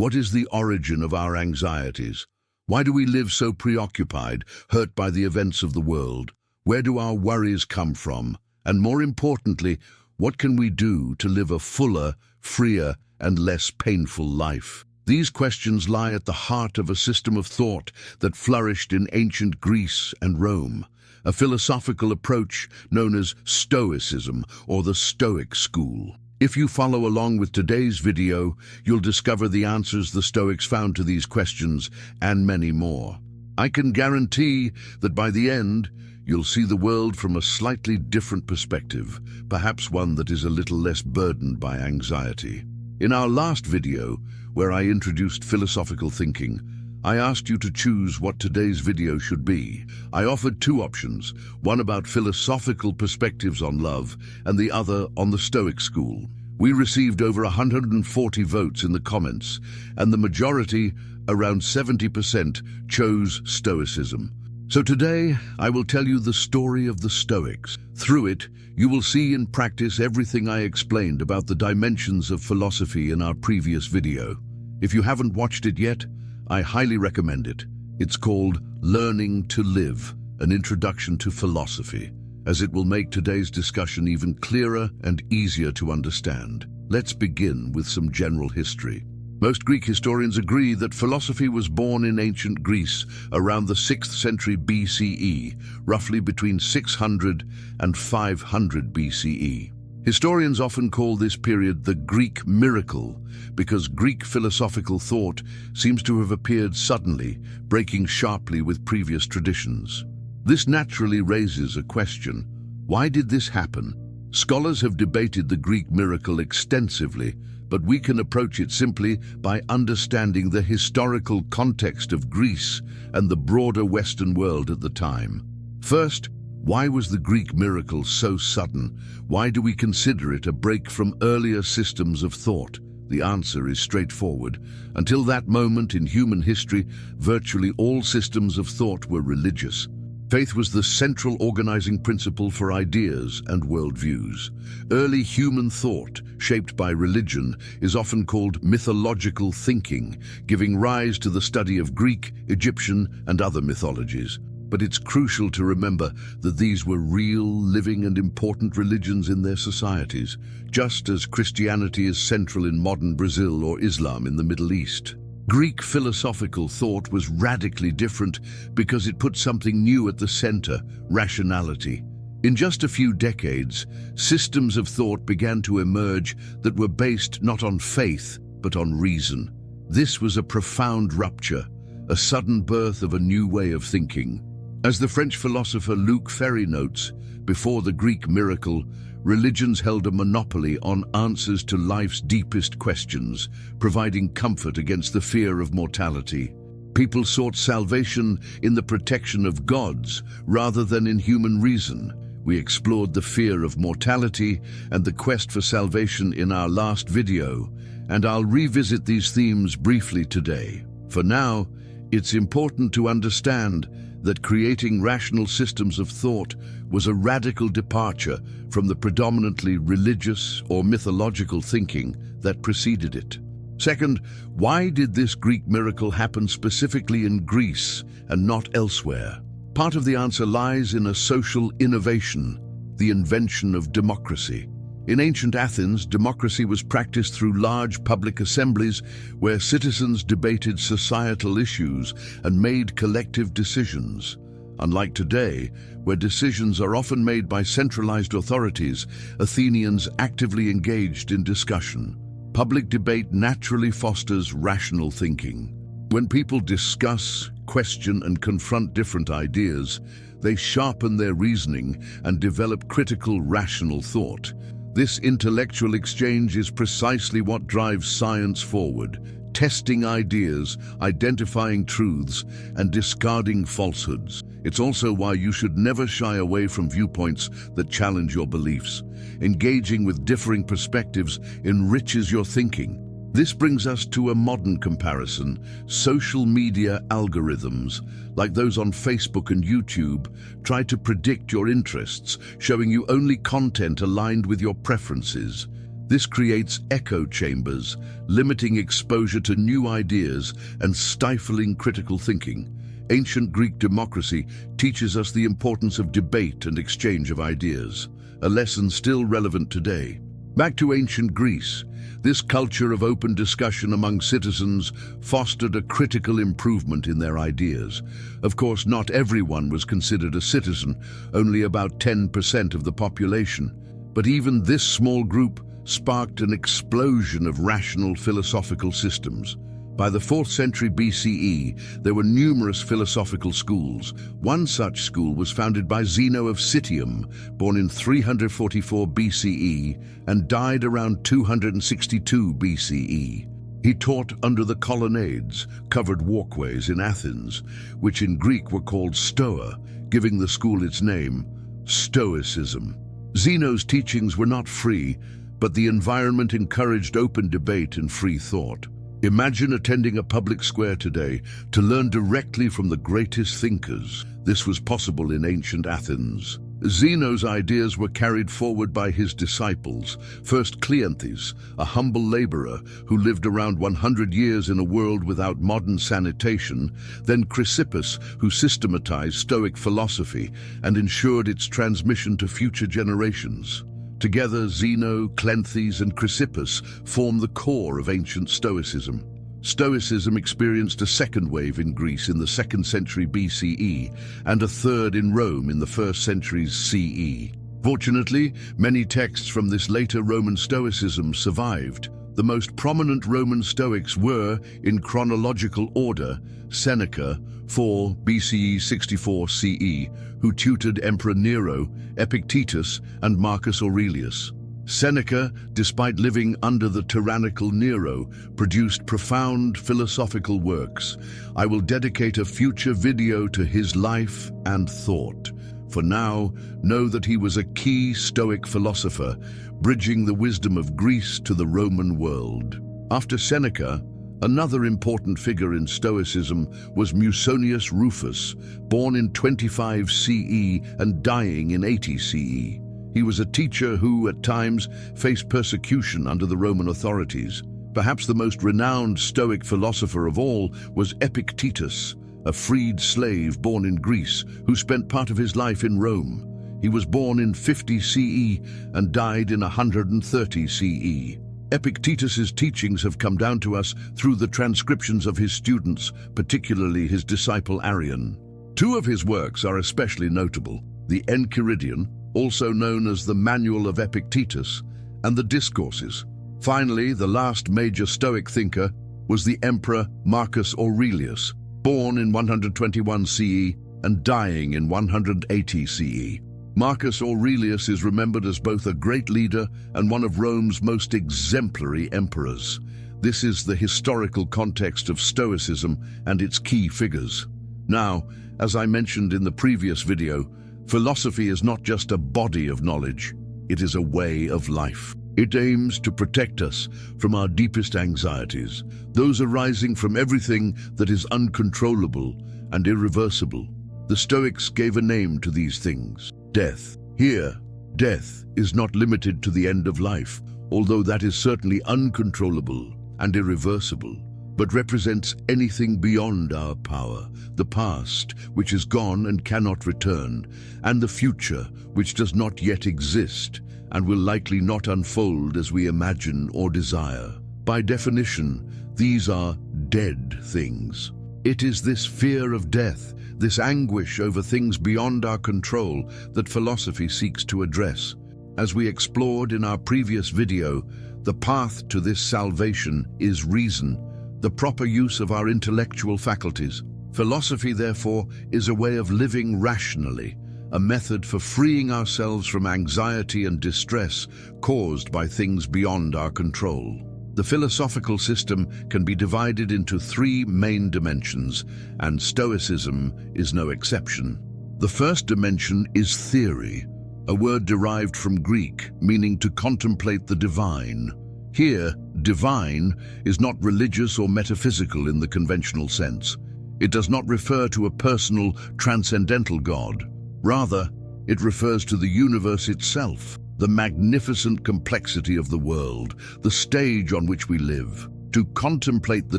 What is the origin of our anxieties? Why do we live so preoccupied, hurt by the events of the world? Where do our worries come from? And more importantly, what can we do to live a fuller, freer, and less painful life? These questions lie at the heart of a system of thought that flourished in ancient Greece and Rome, a philosophical approach known as Stoicism or the Stoic school. If you follow along with today's video, you'll discover the answers the Stoics found to these questions and many more. I can guarantee that by the end, you'll see the world from a slightly different perspective, perhaps one that is a little less burdened by anxiety. In our last video, where I introduced philosophical thinking, I asked you to choose what today's video should be. I offered two options, one about philosophical perspectives on love and the other on the Stoic school. We received over 140 votes in the comments, and the majority, around 70%, chose Stoicism. So today, I will tell you the story of the Stoics. Through it, you will see in practice everything I explained about the dimensions of philosophy in our previous video. If you haven't watched it yet, I highly recommend it. It's called Learning to Live, an introduction to philosophy, as it will make today's discussion even clearer and easier to understand. Let's begin with some general history. Most Greek historians agree that philosophy was born in ancient Greece around the 6th century BCE, roughly between 600 and 500 BCE. Historians often call this period the Greek miracle because Greek philosophical thought seems to have appeared suddenly, breaking sharply with previous traditions. This naturally raises a question: why did this happen? Scholars have debated the Greek miracle extensively, but we can approach it simply by understanding the historical context of Greece and the broader Western world at the time. First, why was the Greek miracle so sudden? Why do we consider it a break from earlier systems of thought? The answer is straightforward. Until that moment in human history, virtually all systems of thought were religious. Faith was the central organizing principle for ideas and worldviews. Early human thought, shaped by religion, is often called mythological thinking, giving rise to the study of Greek, Egyptian, and other mythologies. But it's crucial to remember that these were real, living, and important religions in their societies, just as Christianity is central in modern Brazil or Islam in the Middle East. Greek philosophical thought was radically different because it put something new at the center: rationality. In just a few decades, systems of thought began to emerge that were based not on faith, but on reason. This was a profound rupture, a sudden birth of a new way of thinking. As the French philosopher Luc Ferry notes, before the Greek miracle, religions held a monopoly on answers to life's deepest questions, providing comfort against the fear of mortality. People sought salvation in the protection of gods rather than in human reason. We explored the fear of mortality and the quest for salvation in our last video, and I'll revisit these themes briefly today. For now, it's important to understand that creating rational systems of thought was a radical departure from the predominantly religious or mythological thinking that preceded it. Second, why did this Greek miracle happen specifically in Greece and not elsewhere? Part of the answer lies in a social innovation, the invention of democracy. In ancient Athens, democracy was practiced through large public assemblies where citizens debated societal issues and made collective decisions. Unlike today, where decisions are often made by centralized authorities, Athenians actively engaged in discussion. Public debate naturally fosters rational thinking. When people discuss, question, and confront different ideas, they sharpen their reasoning and develop critical, rational thought. This intellectual exchange is precisely what drives science forward, testing ideas, identifying truths, and discarding falsehoods. It's also why you should never shy away from viewpoints that challenge your beliefs. Engaging with differing perspectives enriches your thinking. This brings us to a modern comparison. Social media algorithms, like those on Facebook and YouTube, try to predict your interests, showing you only content aligned with your preferences. This creates echo chambers, limiting exposure to new ideas and stifling critical thinking. Ancient Greek democracy teaches us the importance of debate and exchange of ideas, a lesson still relevant today. Back to ancient Greece, this culture of open discussion among citizens fostered a critical improvement in their ideas. Of course, not everyone was considered a citizen, only about 10% of the population. But even this small group sparked an explosion of rational philosophical systems. By the 4th century BCE, there were numerous philosophical schools. One such school was founded by Zeno of Citium, born in 344 BCE and died around 262 BCE. He taught under the colonnades, covered walkways in Athens, which in Greek were called Stoa, giving the school its name, Stoicism. Zeno's teachings were not free, but the environment encouraged open debate and free thought. Imagine attending a public square today to learn directly from the greatest thinkers. This was possible in ancient Athens. Zeno's ideas were carried forward by his disciples. First Cleanthes, a humble laborer who lived around 100 years in a world without modern sanitation, then Chrysippus, who systematized Stoic philosophy and ensured its transmission to future generations. Together, Zeno, Cleanthes, and Chrysippus form the core of ancient Stoicism. Stoicism experienced a second wave in Greece in the 2nd century BCE and a third in Rome in the 1st centuries CE. Fortunately, many texts from this later Roman Stoicism survived. The most prominent Roman Stoics were, in chronological order, Seneca, 4 BCE 64 CE, who tutored Emperor Nero, Epictetus, and Marcus Aurelius. Seneca, despite living under the tyrannical Nero, produced profound philosophical works. I will dedicate a future video to his life and thought. For now, know that he was a key Stoic philosopher, bridging the wisdom of Greece to the Roman world. After Seneca, another important figure in Stoicism was Musonius Rufus, born in 25 CE and dying in 80 CE. He was a teacher who, at times, faced persecution under the Roman authorities. Perhaps the most renowned Stoic philosopher of all was Epictetus, a freed slave born in Greece who spent part of his life in Rome. He was born in 50 CE and died in 130 CE. Epictetus's teachings have come down to us through the transcriptions of his students, particularly his disciple Arrian. Two of his works are especially notable: the Enchiridion, also known as the Manual of Epictetus, and the Discourses. Finally, the last major Stoic thinker was the Emperor Marcus Aurelius, born in 121 CE and dying in 180 CE. Marcus Aurelius is remembered as both a great leader and one of Rome's most exemplary emperors. This is the historical context of Stoicism and its key figures. Now, as I mentioned in the previous video, philosophy is not just a body of knowledge, it is a way of life. It aims to protect us from our deepest anxieties, those arising from everything that is uncontrollable and irreversible. The Stoics gave a name to these things: death. Here, death is not limited to the end of life, although that is certainly uncontrollable and irreversible, but represents anything beyond our power: the past, which is gone and cannot return, and the future, which does not yet exist and will likely not unfold as we imagine or desire. By definition, these are dead things. It is this fear of death, this anguish over things beyond our control, that philosophy seeks to address. As we explored in our previous video, the path to this salvation is reason, the proper use of our intellectual faculties. Philosophy, therefore, is a way of living rationally, a method for freeing ourselves from anxiety and distress caused by things beyond our control. The philosophical system can be divided into three main dimensions, and Stoicism is no exception. The first dimension is theory, a word derived from Greek, meaning to contemplate the divine. Here, divine is not religious or metaphysical in the conventional sense. It does not refer to a personal, transcendental God. Rather, it refers to the universe itself, the magnificent complexity of the world, the stage on which we live. To contemplate the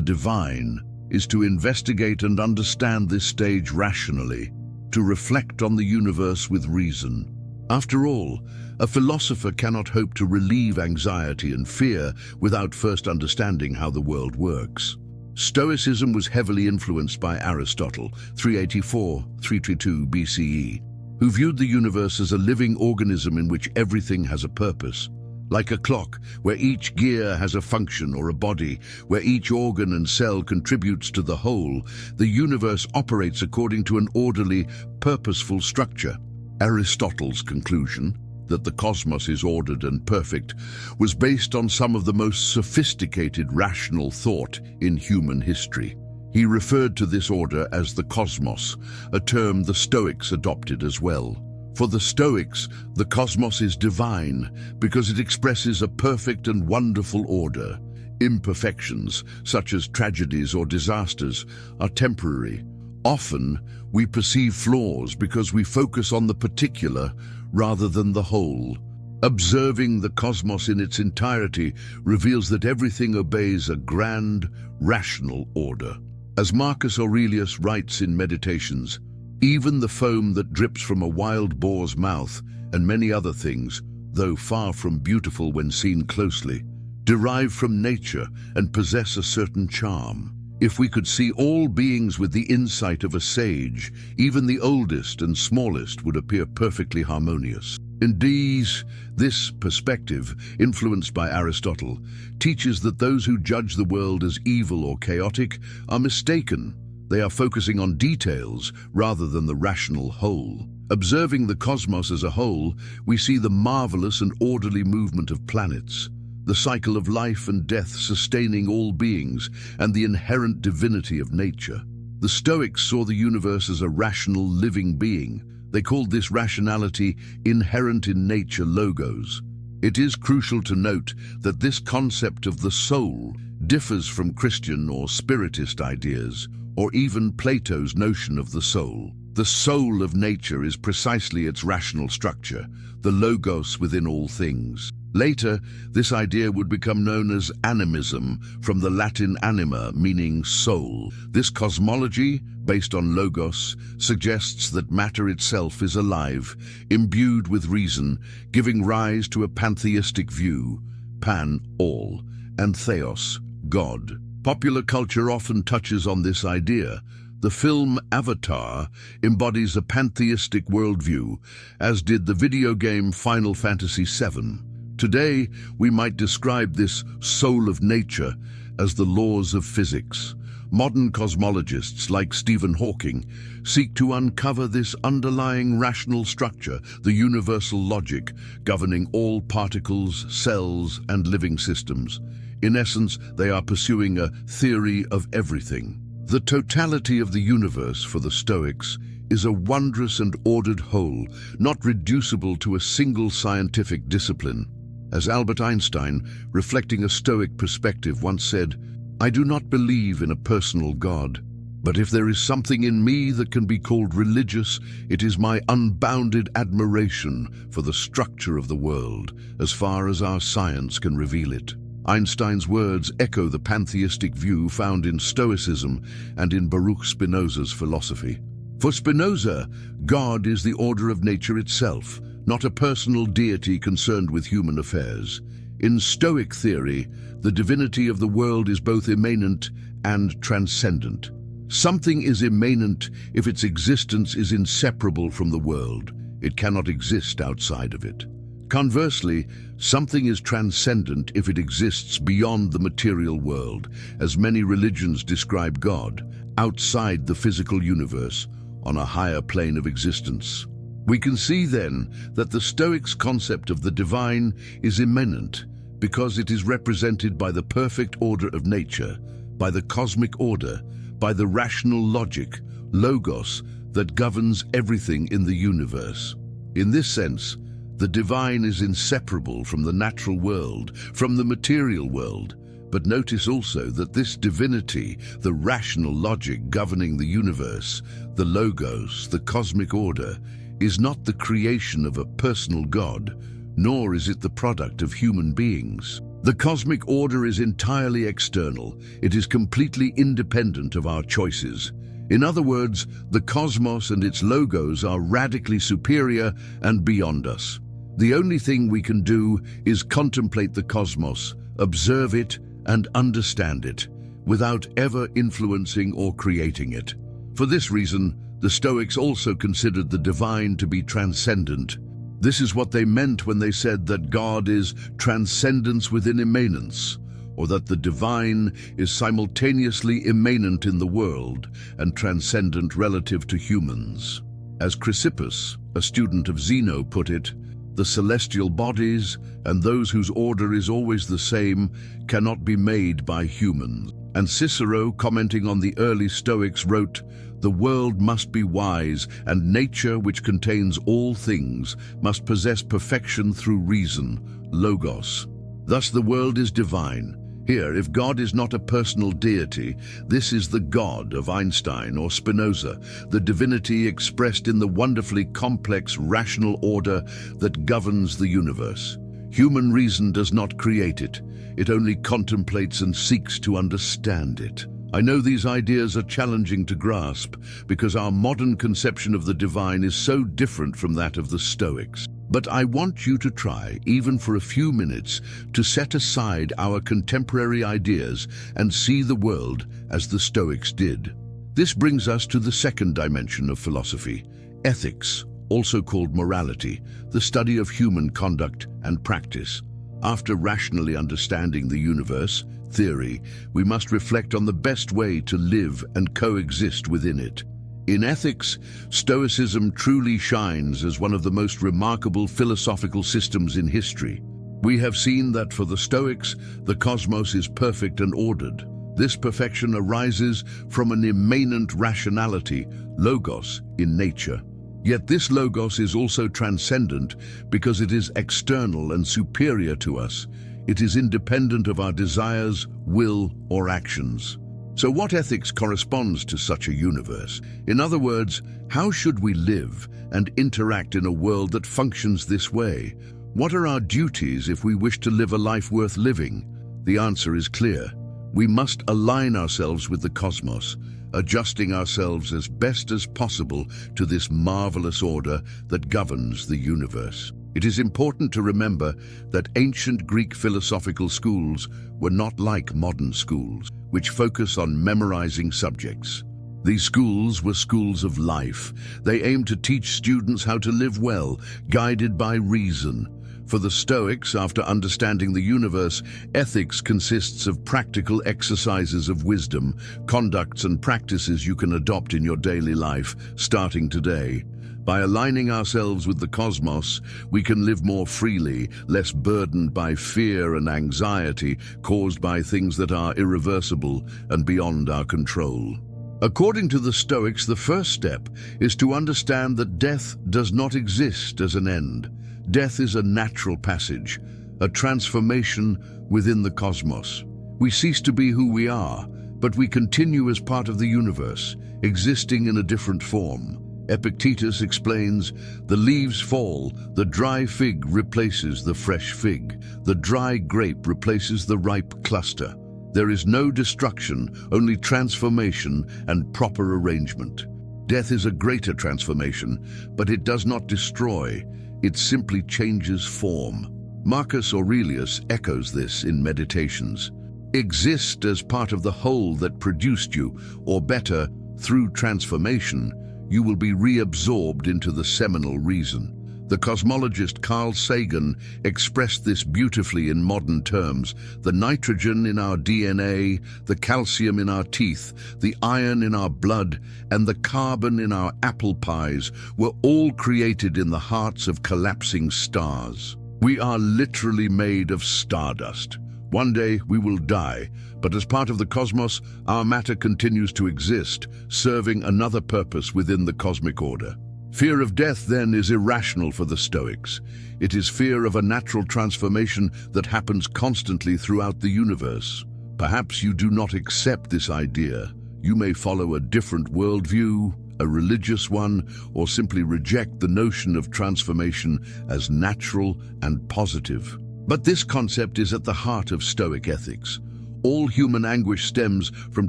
divine is to investigate and understand this stage rationally, to reflect on the universe with reason. After all, a philosopher cannot hope to relieve anxiety and fear without first understanding how the world works. Stoicism was heavily influenced by Aristotle, 384–322 BCE, who viewed the universe as a living organism in which everything has a purpose. Like a clock, where each gear has a function, or a body, where each organ and cell contributes to the whole, the universe operates according to an orderly, purposeful structure. Aristotle's conclusion, that the cosmos is ordered and perfect, was based on some of the most sophisticated rational thought in human history. He referred to this order as the cosmos, a term the Stoics adopted as well. For the Stoics, the cosmos is divine because it expresses a perfect and wonderful order. Imperfections, such as tragedies or disasters, are temporary. Often, we perceive flaws because we focus on the particular rather than the whole. Observing the cosmos in its entirety reveals that everything obeys a grand, rational order. As Marcus Aurelius writes in Meditations, even the foam that drips from a wild boar's mouth and many other things, though far from beautiful when seen closely, derive from nature and possess a certain charm. If we could see all beings with the insight of a sage, even the oldest and smallest would appear perfectly harmonious. Indeed, this perspective, influenced by Aristotle, teaches that those who judge the world as evil or chaotic are mistaken. They are focusing on details rather than the rational whole. Observing the cosmos as a whole, we see the marvelous and orderly movement of planets, the cycle of life and death sustaining all beings, and the inherent divinity of nature. The Stoics saw the universe as a rational living being. They called this rationality inherent in nature logos. It is crucial to note that this concept of the soul differs from Christian or Spiritist ideas, or even Plato's notion of the soul. The soul of nature is precisely its rational structure, the logos within all things. Later, this idea would become known as animism, from the Latin anima, meaning soul. This cosmology, based on logos, suggests that matter itself is alive, imbued with reason, giving rise to a pantheistic view, pan, all, and theos, God. Popular culture often touches on this idea. The film Avatar embodies a pantheistic worldview, as did the video game Final Fantasy VII. Today, we might describe this soul of nature as the laws of physics. Modern cosmologists like Stephen Hawking seek to uncover this underlying rational structure, the universal logic governing all particles, cells, and living systems. In essence, they are pursuing a theory of everything. The totality of the universe for the Stoics is a wondrous and ordered whole, not reducible to a single scientific discipline. As Albert Einstein, reflecting a Stoic perspective, once said, "I do not believe in a personal God, but if there is something in me that can be called religious, it is my unbounded admiration for the structure of the world, as far as our science can reveal it." Einstein's words echo the pantheistic view found in Stoicism and in Baruch Spinoza's philosophy. For Spinoza, God is the order of nature itself, not a personal deity concerned with human affairs. In Stoic theory, the divinity of the world is both immanent and transcendent. Something is immanent if its existence is inseparable from the world. It cannot exist outside of it. Conversely, something is transcendent if it exists beyond the material world, as many religions describe God, outside the physical universe, on a higher plane of existence. We can see then that the Stoics' concept of the divine is immanent because it is represented by the perfect order of nature, by the cosmic order, by the rational logic, logos, that governs everything in the universe. In this sense, the divine is inseparable from the natural world, from the material world. But notice also that this divinity, the rational logic governing the universe, the logos, the cosmic order, is not the creation of a personal God, nor is it the product of human beings. The cosmic order is entirely external. It is completely independent of our choices. In other words, the cosmos and its logos are radically superior and beyond us. The only thing we can do is contemplate the cosmos, observe it, and understand it, without ever influencing or creating it. For this reason, the Stoics also considered the divine to be transcendent. This is what they meant when they said that God is transcendence within immanence, or that the divine is simultaneously immanent in the world and transcendent relative to humans. As Chrysippus, a student of Zeno, put it, the celestial bodies and those whose order is always the same cannot be made by humans. And Cicero, commenting on the early Stoics, wrote, "The world must be wise, and nature, which contains all things, must possess perfection through reason, logos." Thus the world is divine. Here, if God is not a personal deity, this is the God of Einstein or Spinoza, the divinity expressed in the wonderfully complex rational order that governs the universe. Human reason does not create it. It only contemplates and seeks to understand it. I know these ideas are challenging to grasp because our modern conception of the divine is so different from that of the Stoics. But I want you to try, even for a few minutes, to set aside our contemporary ideas and see the world as the Stoics did. This brings us to the second dimension of philosophy, ethics, also called morality, the study of human conduct and practice. After rationally understanding the universe, theory, we must reflect on the best way to live and coexist within it. In ethics, Stoicism truly shines as one of the most remarkable philosophical systems in history. We have seen that for the Stoics, the cosmos is perfect and ordered. This perfection arises from an immanent rationality, logos, in nature. Yet this logos is also transcendent because it is external and superior to us. It is independent of our desires, will, or actions. So what ethics corresponds to such a universe? In other words, how should we live and interact in a world that functions this way? What are our duties if we wish to live a life worth living? The answer is clear. We must align ourselves with the cosmos, adjusting ourselves as best as possible to this marvelous order that governs the universe. It is important to remember that ancient Greek philosophical schools were not like modern schools, which focus on memorizing subjects. These schools were schools of life. They aimed to teach students how to live well, guided by reason. For the Stoics, after understanding the universe, ethics consists of practical exercises of wisdom, conducts and practices you can adopt in your daily life, starting today. By aligning ourselves with the cosmos, we can live more freely, less burdened by fear and anxiety caused by things that are irreversible and beyond our control. According to the Stoics, the first step is to understand that death does not exist as an end. Death is a natural passage, a transformation within the cosmos. We cease to be who we are, but we continue as part of the universe, existing in a different form. Epictetus explains, "The leaves fall, the dry fig replaces the fresh fig, the dry grape replaces the ripe cluster. There is no destruction, only transformation and proper arrangement." Death is a greater transformation, but it does not destroy, it simply changes form. Marcus Aurelius echoes this in Meditations. Exist as part of the whole that produced you, or better, through transformation, you will be reabsorbed into the seminal reason. The cosmologist Carl Sagan expressed this beautifully in modern terms. The nitrogen in our DNA, the calcium in our teeth, the iron in our blood, and the carbon in our apple pies were all created in the hearts of collapsing stars. We are literally made of stardust. One day we will die, but as part of the cosmos, our matter continues to exist, serving another purpose within the cosmic order. Fear of death, then, is irrational for the Stoics. It is fear of a natural transformation that happens constantly throughout the universe. Perhaps you do not accept this idea. You may follow a different worldview, a religious one, or simply reject the notion of transformation as natural and positive. But this concept is at the heart of Stoic ethics. All human anguish stems from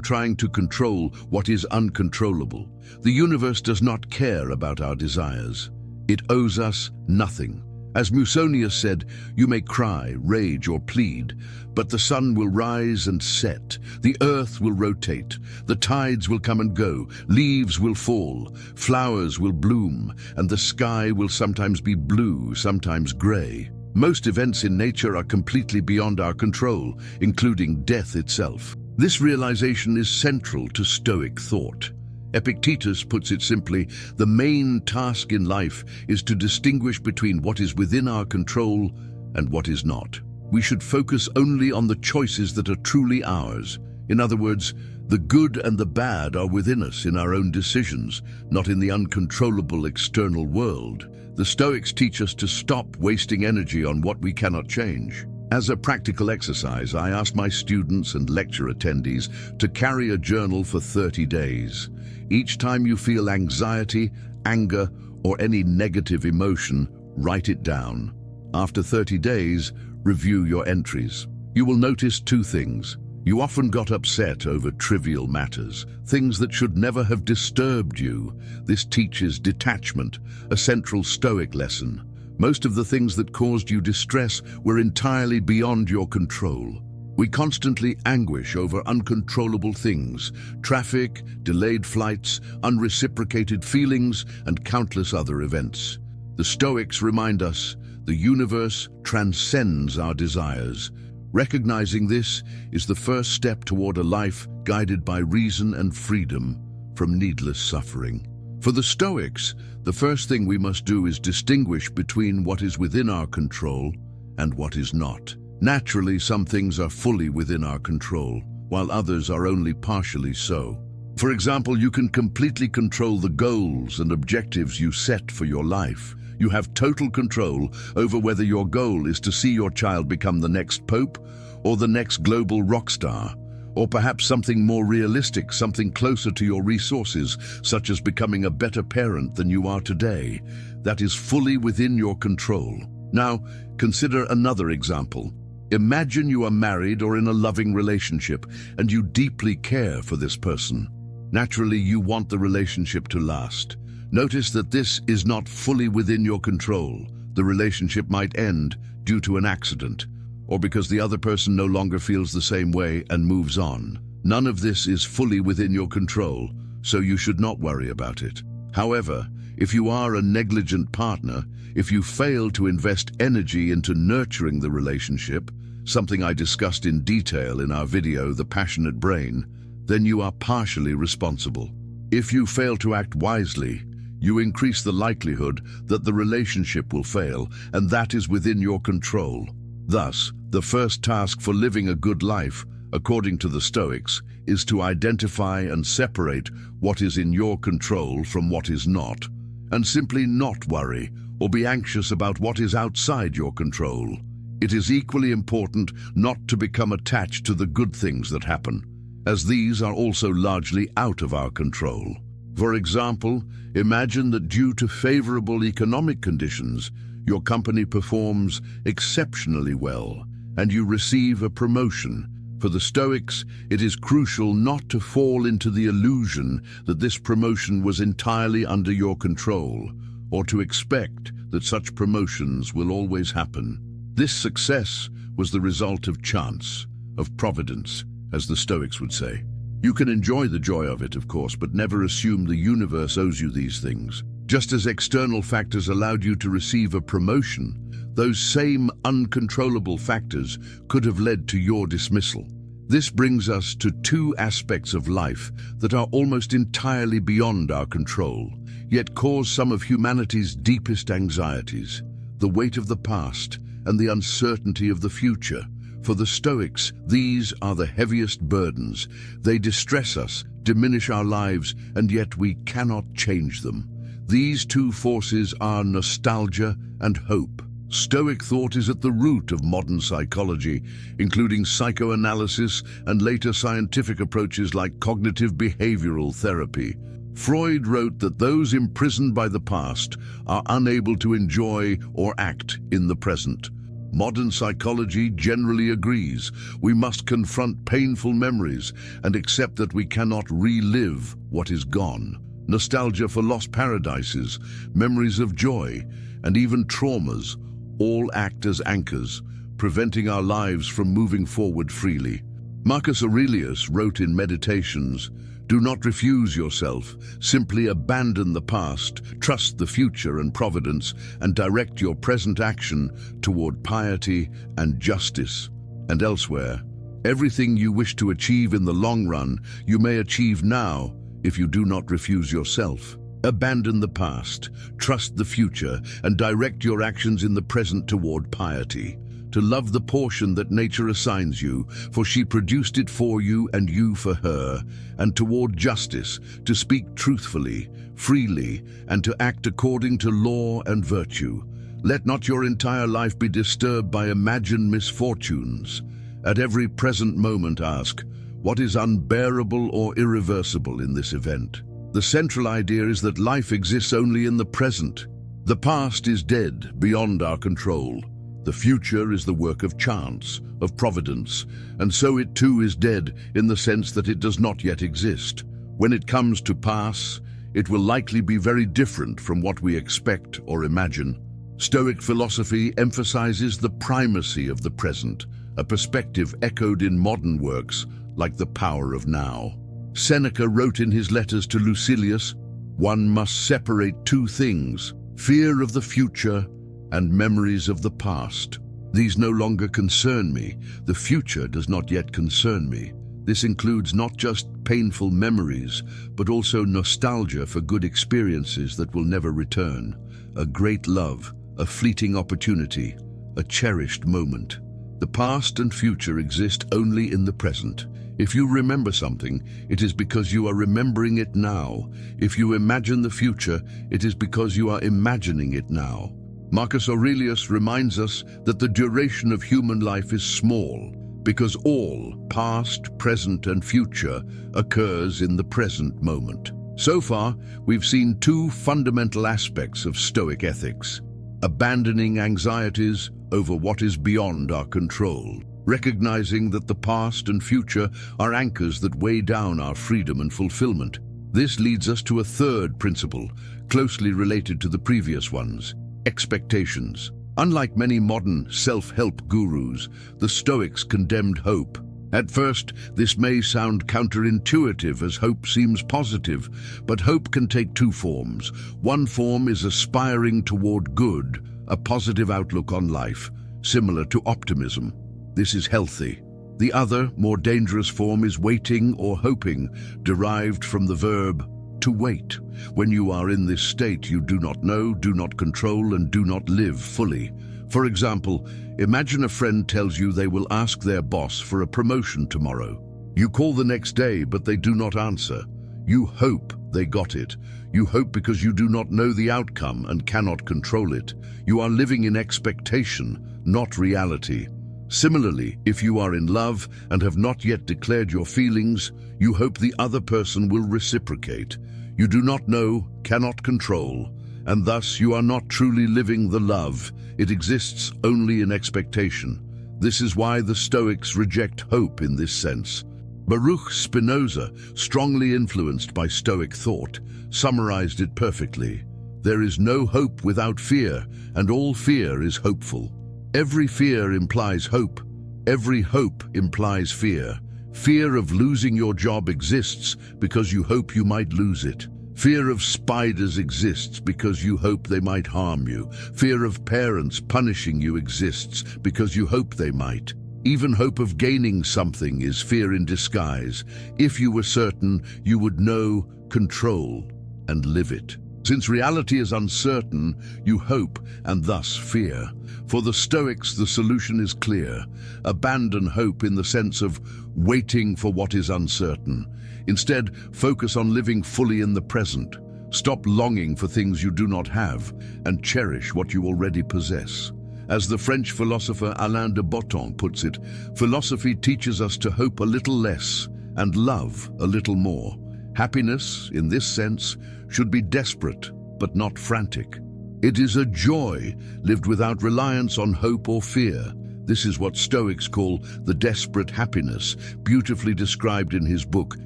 trying to control what is uncontrollable. The universe does not care about our desires. It owes us nothing. As Musonius said, you may cry, rage, or plead, but the sun will rise and set, the earth will rotate, the tides will come and go, leaves will fall, flowers will bloom, and the sky will sometimes be blue, sometimes gray. Most events in nature are completely beyond our control, including death itself. This realization is central to Stoic thought. Epictetus puts it simply, the main task in life is to distinguish between what is within our control and what is not. We should focus only on the choices that are truly ours. In other words, the good and the bad are within us in our own decisions, not in the uncontrollable external world. The Stoics teach us to stop wasting energy on what we cannot change. As a practical exercise, I ask my students and lecture attendees to carry a journal for 30 days. Each time you feel anxiety, anger, or any negative emotion, write it down. After 30 days, review your entries. You will notice two things. You often got upset over trivial matters, things that should never have disturbed you. This teaches detachment, a central Stoic lesson. Most of the things that caused you distress were entirely beyond your control. We constantly anguish over uncontrollable things, traffic, delayed flights, unreciprocated feelings, and countless other events. The Stoics remind us the universe transcends our desires. Recognizing this is the first step toward a life guided by reason and freedom from needless suffering. For the Stoics, the first thing we must do is distinguish between what is within our control and what is not. Naturally, some things are fully within our control, while others are only partially so. For example, you can completely control the goals and objectives you set for your life. You have total control over whether your goal is to see your child become the next pope or the next global rock star, or perhaps something more realistic, something closer to your resources, such as becoming a better parent than you are today. That is fully within your control. Now, consider another example. Imagine you are married or in a loving relationship, and you deeply care for this person. Naturally, you want the relationship to last. Notice that this is not fully within your control. The relationship might end due to an accident, or because the other person no longer feels the same way and moves on. None of this is fully within your control, so you should not worry about it. However, if you are a negligent partner, if you fail to invest energy into nurturing the relationship, something I discussed in detail in our video, The Passionate Brain, then you are partially responsible. If you fail to act wisely, you increase the likelihood that the relationship will fail, and that is within your control. Thus, the first task for living a good life, according to the Stoics, is to identify and separate what is in your control from what is not, and simply not worry or be anxious about what is outside your control. It is equally important not to become attached to the good things that happen, as these are also largely out of our control. For example, imagine that due to favorable economic conditions, your company performs exceptionally well, and you receive a promotion. For the Stoics, it is crucial not to fall into the illusion that this promotion was entirely under your control, or to expect that such promotions will always happen. This success was the result of chance, of providence, as the Stoics would say. You can enjoy the joy of it, of course, but never assume the universe owes you these things. Just as external factors allowed you to receive a promotion, those same uncontrollable factors could have led to your dismissal. This brings us to two aspects of life that are almost entirely beyond our control, yet cause some of humanity's deepest anxieties: the weight of the past and the uncertainty of the future. For the Stoics, these are the heaviest burdens. They distress us, diminish our lives, and yet we cannot change them. These two forces are nostalgia and hope. Stoic thought is at the root of modern psychology, including psychoanalysis and later scientific approaches like cognitive behavioral therapy. Freud wrote that those imprisoned by the past are unable to enjoy or act in the present. Modern psychology generally agrees we must confront painful memories and accept that we cannot relive what is gone. Nostalgia for lost paradises, memories of joy, and even traumas all act as anchors, preventing our lives from moving forward freely. Marcus Aurelius wrote in Meditations, "Do not refuse yourself, simply abandon the past, trust the future and providence, and direct your present action toward piety and justice." And elsewhere, "Everything you wish to achieve in the long run, you may achieve now if you do not refuse yourself. Abandon the past, trust the future, and direct your actions in the present toward piety. To love the portion that nature assigns you, for she produced it for you and you for her, and toward justice, to speak truthfully, freely, and to act according to law and virtue. Let not your entire life be disturbed by imagined misfortunes. At every present moment ask, what is unbearable or irreversible in this event?" The central idea is that life exists only in the present. The past is dead, beyond our control. The future is the work of chance, of providence, and so it too is dead in the sense that it does not yet exist. When it comes to pass, it will likely be very different from what we expect or imagine. Stoic philosophy emphasizes the primacy of the present, a perspective echoed in modern works like The Power of Now. Seneca wrote in his letters to Lucilius, "One must separate two things, fear of the future and memories of the past. These no longer concern me. The future does not yet concern me." This includes not just painful memories, but also nostalgia for good experiences that will never return, a great love, a fleeting opportunity, a cherished moment. The past and future exist only in the present. If you remember something, it is because you are remembering it now. If you imagine the future, it is because you are imagining it now. Marcus Aurelius reminds us that the duration of human life is small, because all, past, present, and future, occurs in the present moment. So far, we've seen two fundamental aspects of Stoic ethics: abandoning anxieties over what is beyond our control, recognizing that the past and future are anchors that weigh down our freedom and fulfillment. This leads us to a third principle, closely related to the previous ones: expectations. Unlike many modern self-help gurus, the Stoics condemned hope. At first, this may sound counterintuitive as hope seems positive, but hope can take two forms. One form is aspiring toward good, a positive outlook on life, similar to optimism. This is healthy. The other, more dangerous form is waiting or hoping, derived from the verb to wait. When you are in this state, you do not know, do not control, and do not live fully. For example, imagine a friend tells you they will ask their boss for a promotion tomorrow. You call the next day, but they do not answer. You hope they got it. You hope because you do not know the outcome and cannot control it. You are living in expectation, not reality. Similarly, if you are in love and have not yet declared your feelings, you hope the other person will reciprocate. You do not know, cannot control, and thus you are not truly living the love. It exists only in expectation. This is why the Stoics reject hope in this sense. Baruch Spinoza, strongly influenced by Stoic thought, summarized it perfectly. There is no hope without fear, and all fear is hopeful. Every fear implies hope. Every hope implies fear. Fear of losing your job exists because you hope you might lose it. Fear of spiders exists because you hope they might harm you. Fear of parents punishing you exists because you hope they might. Even hope of gaining something is fear in disguise. If you were certain, you would know, control, and live it. Since reality is uncertain, you hope and thus fear. For the Stoics, the solution is clear. Abandon hope in the sense of waiting for what is uncertain. Instead, focus on living fully in the present. Stop longing for things you do not have and cherish what you already possess. As the French philosopher Alain de Botton puts it, philosophy teaches us to hope a little less and love a little more. Happiness, in this sense, should be desperate, but not frantic. It is a joy lived without reliance on hope or fear. This is what Stoics call the desperate happiness, beautifully described in his book,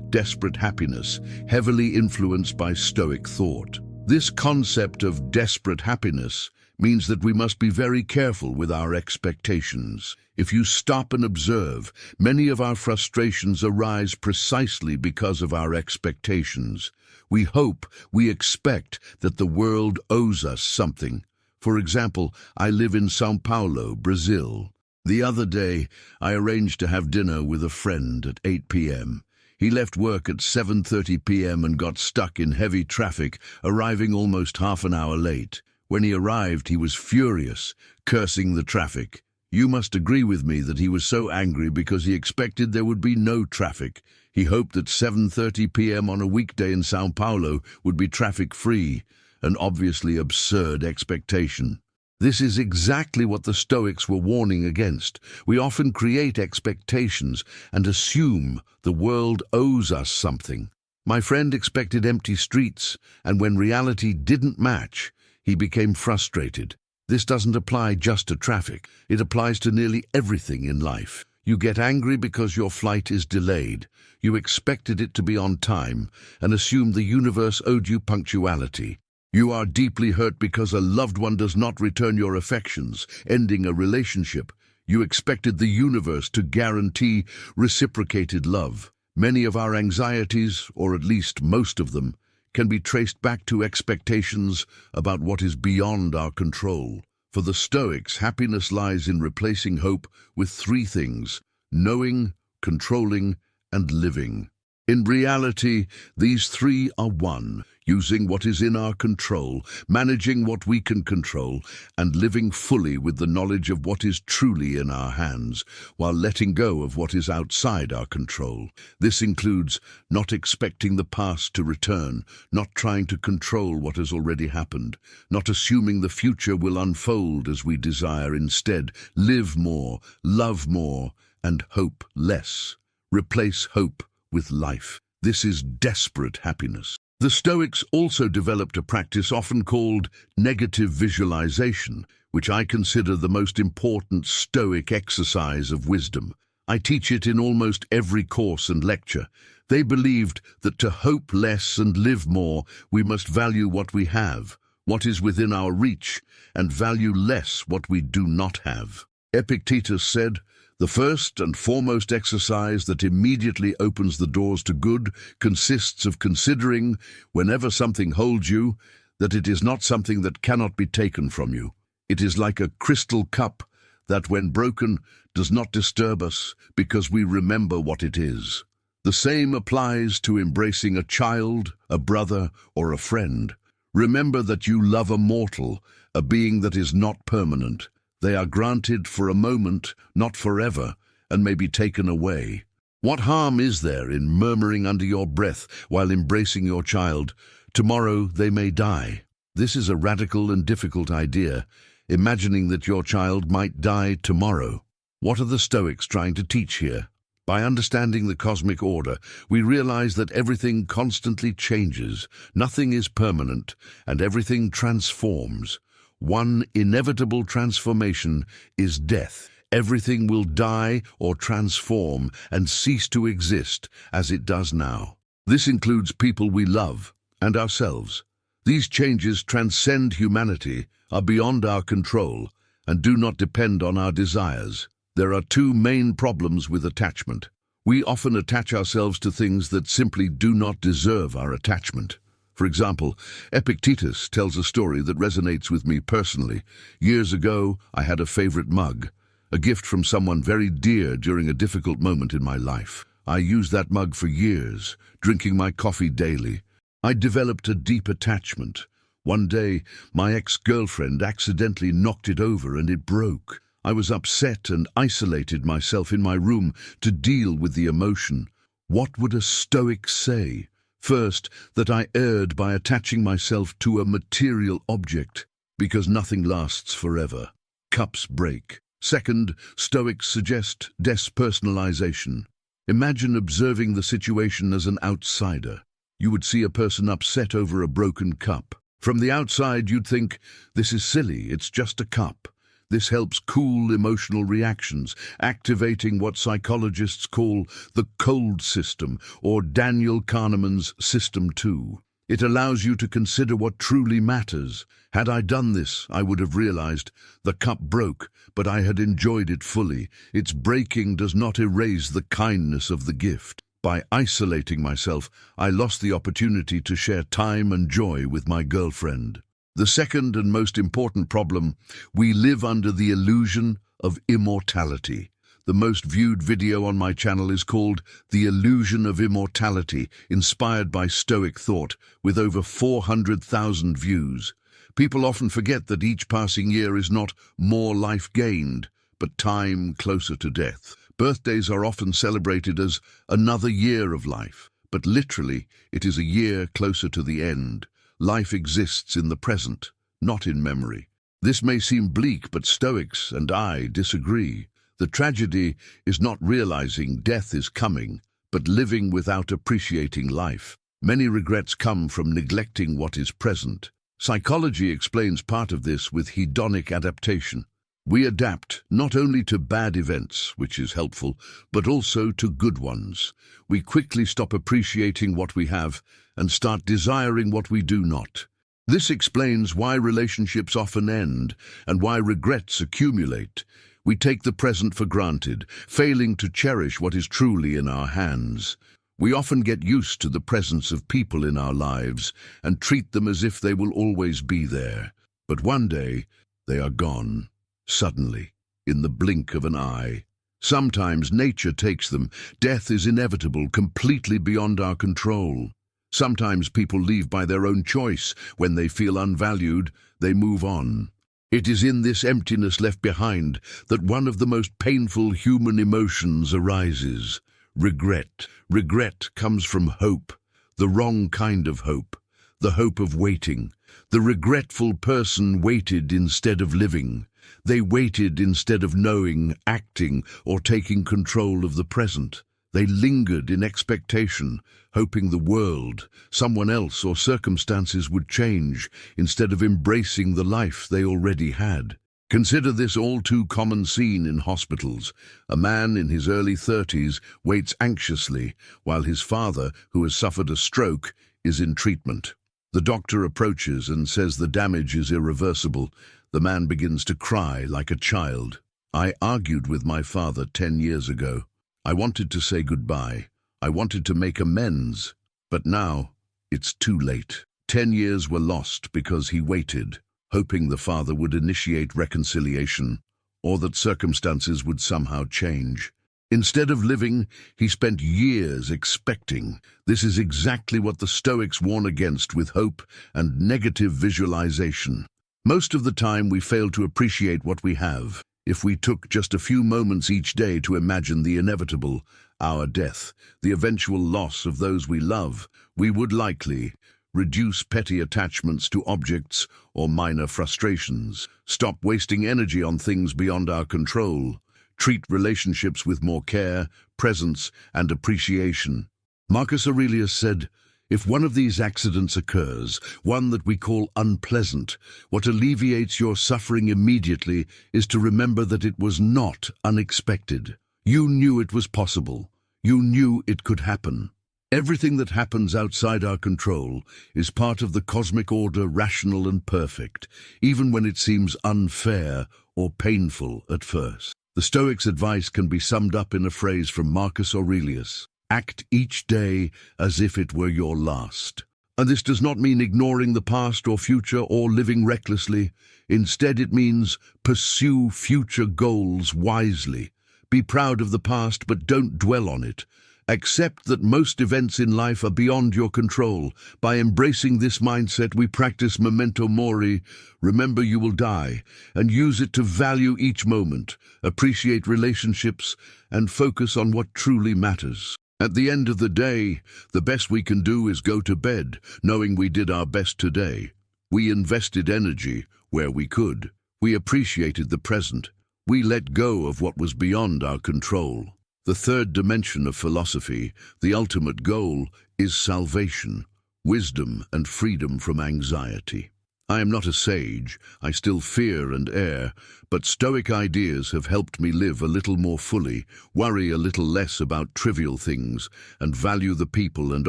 Desperate Happiness, heavily influenced by Stoic thought. This concept of desperate happiness means that we must be very careful with our expectations. If you stop and observe, many of our frustrations arise precisely because of our expectations. We hope, we expect that the world owes us something. For example, I live in São Paulo, Brazil. The other day, I arranged to have dinner with a friend at 8 p.m. He left work at 7:30 p.m. and got stuck in heavy traffic, arriving almost half an hour late. When he arrived, he was furious, cursing the traffic. You must agree with me that he was so angry because he expected there would be no traffic. He hoped that 7:30 p.m. on a weekday in São Paulo would be traffic-free, an obviously absurd expectation. This is exactly what the Stoics were warning against. We often create expectations and assume the world owes us something. My friend expected empty streets, and when reality didn't match, he became frustrated. This doesn't apply just to traffic. It applies to nearly everything in life. You get angry because your flight is delayed. You expected it to be on time and assumed the universe owed you punctuality. You are deeply hurt because a loved one does not return your affections, ending a relationship. You expected the universe to guarantee reciprocated love. Many of our anxieties, or at least most of them, can be traced back to expectations about what is beyond our control. For the Stoics, happiness lies in replacing hope with three things: knowing, controlling, and living. In reality, these three are one: using what is in our control, managing what we can control, and living fully with the knowledge of what is truly in our hands, while letting go of what is outside our control. This includes not expecting the past to return, not trying to control what has already happened, not assuming the future will unfold as we desire. Instead, live more, love more, and hope less. Replace hope with life. This is desperate happiness. The Stoics also developed a practice often called negative visualization, which I consider the most important Stoic exercise of wisdom. I teach it in almost every course and lecture. They believed that to hope less and live more, we must value what we have, what is within our reach, and value less what we do not have. Epictetus said, "The first and foremost exercise that immediately opens the doors to good consists of considering, whenever something holds you, that it is not something that cannot be taken from you. It is like a crystal cup that, when broken, does not disturb us because we remember what it is." The same applies to embracing a child, a brother, or a friend. Remember that you love a mortal, a being that is not permanent. They are granted for a moment, not forever, and may be taken away. What harm is there in murmuring under your breath while embracing your child, "Tomorrow they may die"? This is a radical and difficult idea, imagining that your child might die tomorrow. What are the Stoics trying to teach here? By understanding the cosmic order, we realize that everything constantly changes, nothing is permanent, and everything transforms. One inevitable transformation is death. Everything will die or transform and cease to exist as it does now. This includes people we love and ourselves. These changes transcend humanity, are beyond our control, and do not depend on our desires. There are two main problems with attachment. We often attach ourselves to things that simply do not deserve our attachment. For example, Epictetus tells a story that resonates with me personally. Years ago, I had a favorite mug, a gift from someone very dear during a difficult moment in my life. I used that mug for years, drinking my coffee daily. I developed a deep attachment. One day, my ex-girlfriend accidentally knocked it over and it broke. I was upset and isolated myself in my room to deal with the emotion. What would a Stoic say? First, that I erred by attaching myself to a material object, because nothing lasts forever. Cups break. Second, Stoics suggest despersonalization. Imagine observing the situation as an outsider. You would see a person upset over a broken cup. From the outside, you'd think, this is silly, it's just a cup. This helps cool emotional reactions, activating what psychologists call the cold system, or Daniel Kahneman's System 2. It allows you to consider what truly matters. Had I done this, I would have realized the cup broke, but I had enjoyed it fully. Its breaking does not erase the kindness of the gift. By isolating myself, I lost the opportunity to share time and joy with my girlfriend. The second and most important problem, we live under the illusion of immortality. The most viewed video on my channel is called The Illusion of Immortality, inspired by Stoic thought, with over 400,000 views. People often forget that each passing year is not more life gained, but time closer to death. Birthdays are often celebrated as another year of life, but literally, it is a year closer to the end. Life exists in the present, not in memory. This may seem bleak, but Stoics and I disagree. The tragedy is not realizing death is coming, but living without appreciating life. Many regrets come from neglecting what is present. Psychology explains part of this with hedonic adaptation. We adapt not only to bad events, which is helpful, but also to good ones. We quickly stop appreciating what we have and start desiring what we do not. This explains why relationships often end and why regrets accumulate. We take the present for granted, failing to cherish what is truly in our hands. We often get used to the presence of people in our lives and treat them as if they will always be there. But one day, they are gone. Suddenly, in the blink of an eye. Sometimes nature takes them. Death is inevitable, completely beyond our control. Sometimes people leave by their own choice. When they feel unvalued, they move on. It is in this emptiness left behind that one of the most painful human emotions arises. Regret. Regret comes from hope, the wrong kind of hope, the hope of waiting. The regretful person waited instead of living. They waited instead of knowing, acting, or taking control of the present. They lingered in expectation, hoping the world, someone else, or circumstances would change, instead of embracing the life they already had. Consider this all too common scene in hospitals. A man in his early 30s waits anxiously, while his father, who has suffered a stroke, is in treatment. The doctor approaches and says the damage is irreversible. The man begins to cry like a child. I argued with my father 10 years ago. I wanted to say goodbye. I wanted to make amends. But now, it's too late. 10 years were lost because he waited, hoping the father would initiate reconciliation, or that circumstances would somehow change. Instead of living, he spent years expecting. This is exactly what the Stoics warn against with hope and negative visualization. Most of the time we fail to appreciate what we have. If we took just a few moments each day to imagine the inevitable, our death, the eventual loss of those we love, we would likely reduce petty attachments to objects or minor frustrations, stop wasting energy on things beyond our control, treat relationships with more care, presence, and appreciation. Marcus Aurelius said, "If one of these accidents occurs, one that we call unpleasant, what alleviates your suffering immediately is to remember that it was not unexpected. You knew it was possible. You knew it could happen." Everything that happens outside our control is part of the cosmic order, rational and perfect, even when it seems unfair or painful at first. The Stoics' advice can be summed up in a phrase from Marcus Aurelius: act each day as if it were your last. And this does not mean ignoring the past or future or living recklessly. Instead, it means pursue future goals wisely. Be proud of the past, but don't dwell on it. Accept that most events in life are beyond your control. By embracing this mindset, we practice Memento Mori, remember you will die, and use it to value each moment, appreciate relationships, and focus on what truly matters. At the end of the day, the best we can do is go to bed, knowing we did our best today. We invested energy where we could. We appreciated the present. We let go of what was beyond our control. The third dimension of philosophy, the ultimate goal, is salvation, wisdom and freedom from anxiety. I am not a sage, I still fear and err, but Stoic ideas have helped me live a little more fully, worry a little less about trivial things, and value the people and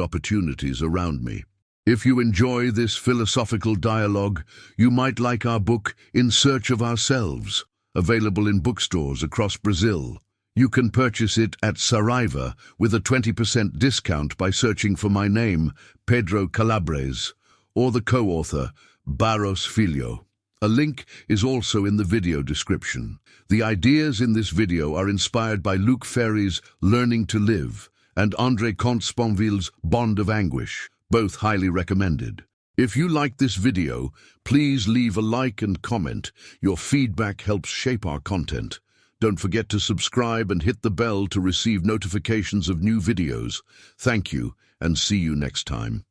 opportunities around me. If you enjoy this philosophical dialogue, you might like our book In Search of Ourselves, available in bookstores across Brazil. You can purchase it at Saraiva with a 20% discount by searching for my name, Pedro Calabres, or the co-author, Barros Filho. A link is also in the video description. The ideas in this video are inspired by Luc Ferry's Learning to Live and André Comte-Sponville's Bond of Anguish, both highly recommended. If you liked this video, please leave a like and comment. Your feedback helps shape our content. Don't forget to subscribe and hit the bell to receive notifications of new videos. Thank you, and see you next time.